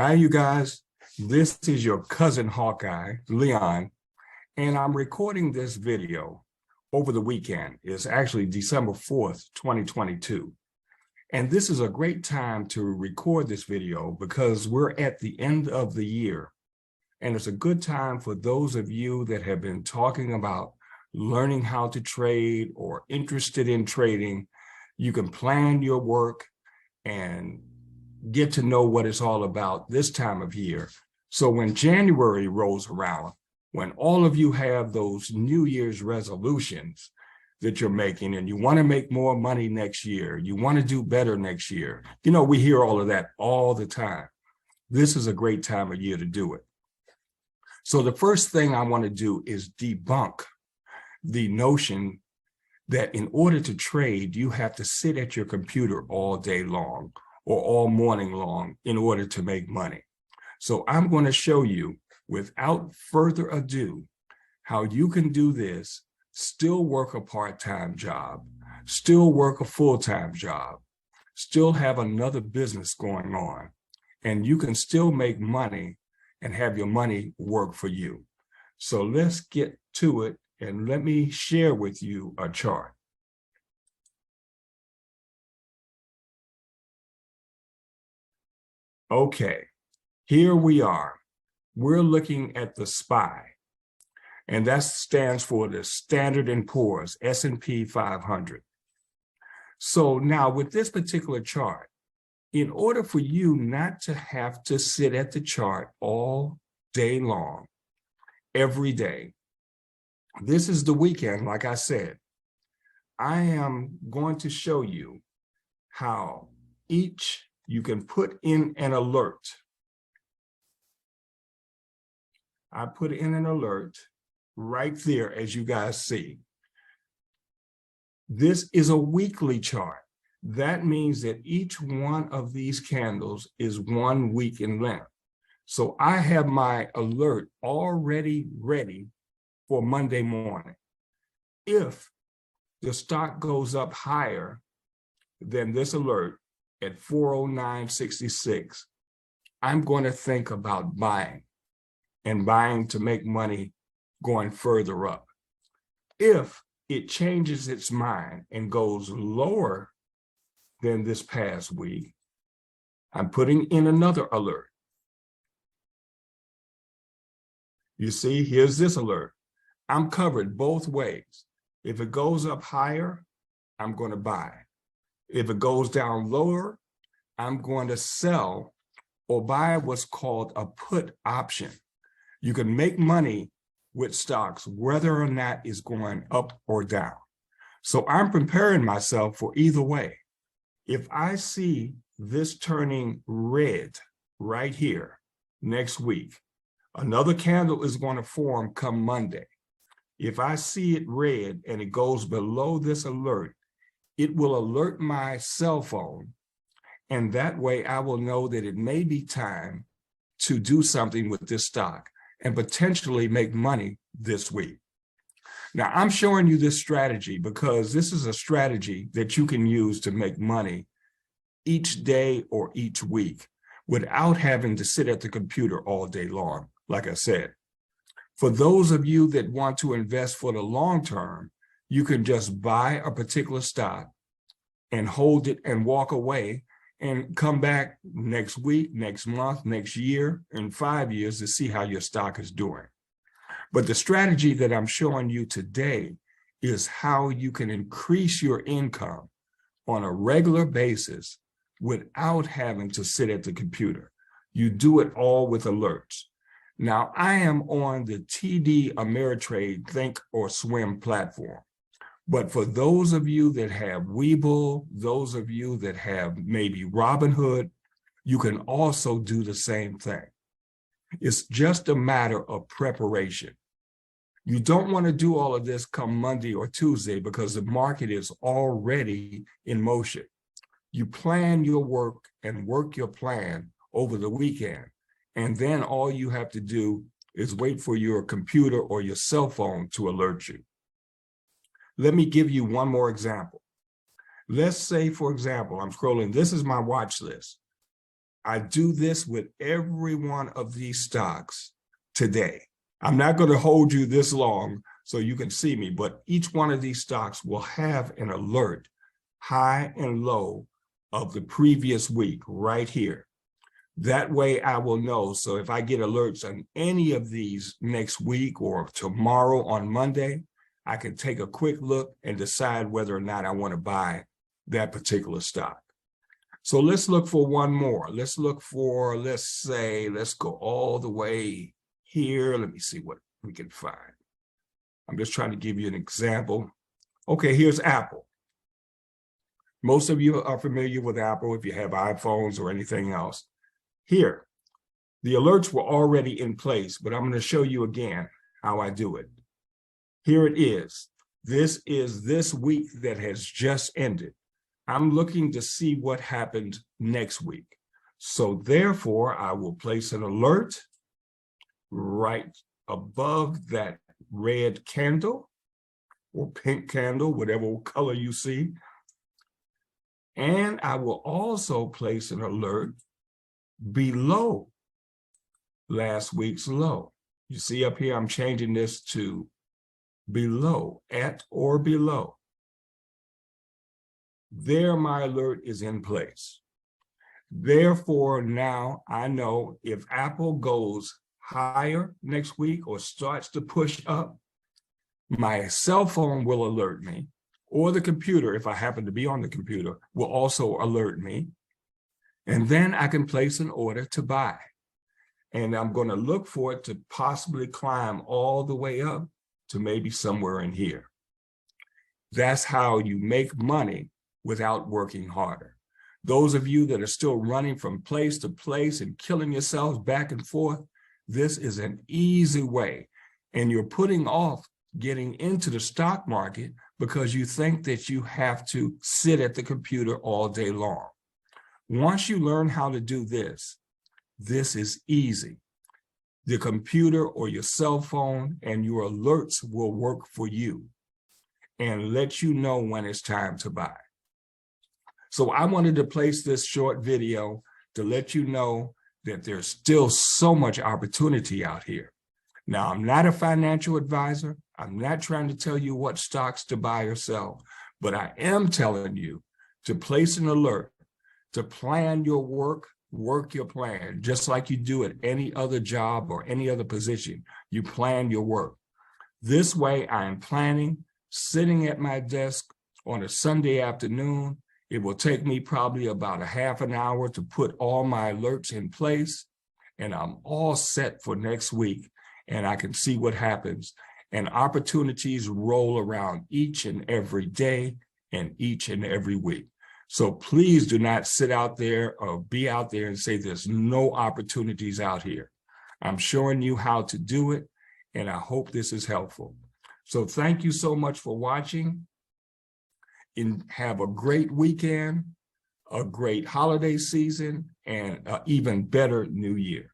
Hi, you guys. This is your cousin Hawkeye, Leon, and I'm recording this video over the weekend. It's actually December 4th, 2022. And this is a great time to record this video because we're at the end of the year. And it's a good time for those of you that have been talking about learning how to trade or interested in trading. You can plan your work and get to know what it's all about this time of year. So when January rolls around, when all of you have those New Year's resolutions that you're making and you want to make more money next year, you want to do better next year, you know, we hear all of that all the time. This is a great time of year to do it. So the first thing I want to do is debunk the notion that in order to trade, you have to sit at your computer all day long or all morning long in order to make money. So I'm going to show you, without further ado, how you can do this, still work a part-time job, still work a full-time job, still have another business going on, and you can still make money and have your money work for you. So let's get to it, and let me share with you a chart. Okay, here we are. We're looking at the SPY, and that stands for the Standard & Poor's, S&P 500. So now with this particular chart, in order for you not to have to sit at the chart all day long, every day, this is the weekend, like I said, I am going to show you how you can put in an alert. I put in an alert right there, as you guys see. This is a weekly chart. That means that each one of these candles is 1 week in length. So I have my alert already ready for Monday morning. If the stock goes up higher than this alert at 409.66, I'm going to think about buying, and buying to make money going further up. If it changes its mind and goes lower than this past week, I'm putting in another alert. You see, here's this alert. I'm covered both ways. If it goes up higher, I'm going to buy. If it goes down lower, I'm going to sell or buy what's called a put option. You can make money with stocks whether or not it's going up or down. So I'm preparing myself for either way. If I see this turning red right here next week, another candle is going to form come Monday. If I see it red and it goes below this alert, it will alert my cell phone, and that way I will know that it may be time to do something with this stock and potentially make money this week. Now, I'm showing you this strategy because this is a strategy that you can use to make money each day or each week without having to sit at the computer all day long, like I said. For those of you that want to invest for the long term, you can just buy a particular stock and hold it and walk away and come back next week, next month, next year, and 5 years to see how your stock is doing. But the strategy that I'm showing you today is how you can increase your income on a regular basis without having to sit at the computer. You do it all with alerts. Now, I am on the TD Ameritrade Think or Swim platform. But for those of you that have Webull, those of you that have maybe Robinhood, you can also do the same thing. It's just a matter of preparation. You don't want to do all of this come Monday or Tuesday because the market is already in motion. You plan your work and work your plan over the weekend. And then all you have to do is wait for your computer or your cell phone to alert you. Let me give you one more example. Let's say, for example, I'm scrolling, this is my watch list. I do this with every one of these stocks today. I'm not going to hold you this long so you can see me, but each one of these stocks will have an alert, high and low, of the previous week right here. That way I will know. So if I get alerts on any of these next week or tomorrow on Monday, I can take a quick look and decide whether or not I want to buy that particular stock. So let's look for one more. Let's look for, let's go all the way here. Let me see what we can find. I'm just trying to give you an example. Okay, here's Apple. Most of you are familiar with Apple if you have iPhones or anything else. Here, the alerts were already in place, but I'm going to show you again how I do it. Here it is. This is this week that has just ended. I'm looking to see what happened next week. So therefore, I will place an alert right above that red candle or pink candle, whatever color you see. And I will also place an alert below last week's low. You see up here, I'm changing this to below, at or below. There, my alert is in place. Therefore, now I know if Apple goes higher next week or starts to push up, my cell phone will alert me, or the computer, if I happen to be on the computer, will also alert me. And then I can place an order to buy. And I'm going to look for it to possibly climb all the way up to maybe somewhere in here. That's how you make money without working harder. Those of you that are still running from place to place and killing yourselves back and forth, this is an easy way. And you're putting off getting into the stock market because you think that you have to sit at the computer all day long. Once you learn how to do this, this is easy. The computer or your cell phone and your alerts will work for you and let you know when it's time to buy. So I wanted to place this short video to let you know that there's still so much opportunity out here. Now, I'm not a financial advisor. I'm not trying to tell you what stocks to buy or sell, but I am telling you to place an alert, to plan your work your plan, just like you do at any other job or any other position. You plan your work. This way, I am planning, sitting at my desk on a Sunday afternoon. It will take me probably about a half an hour to put all my alerts in place, and I'm all set for next week, and I can see what happens. And opportunities roll around each and every day and each and every week. So please do not sit out there or be out there and say there's no opportunities out here. I'm showing you how to do it, and I hope this is helpful. So thank you so much for watching, and have a great weekend, a great holiday season, and an even better new year.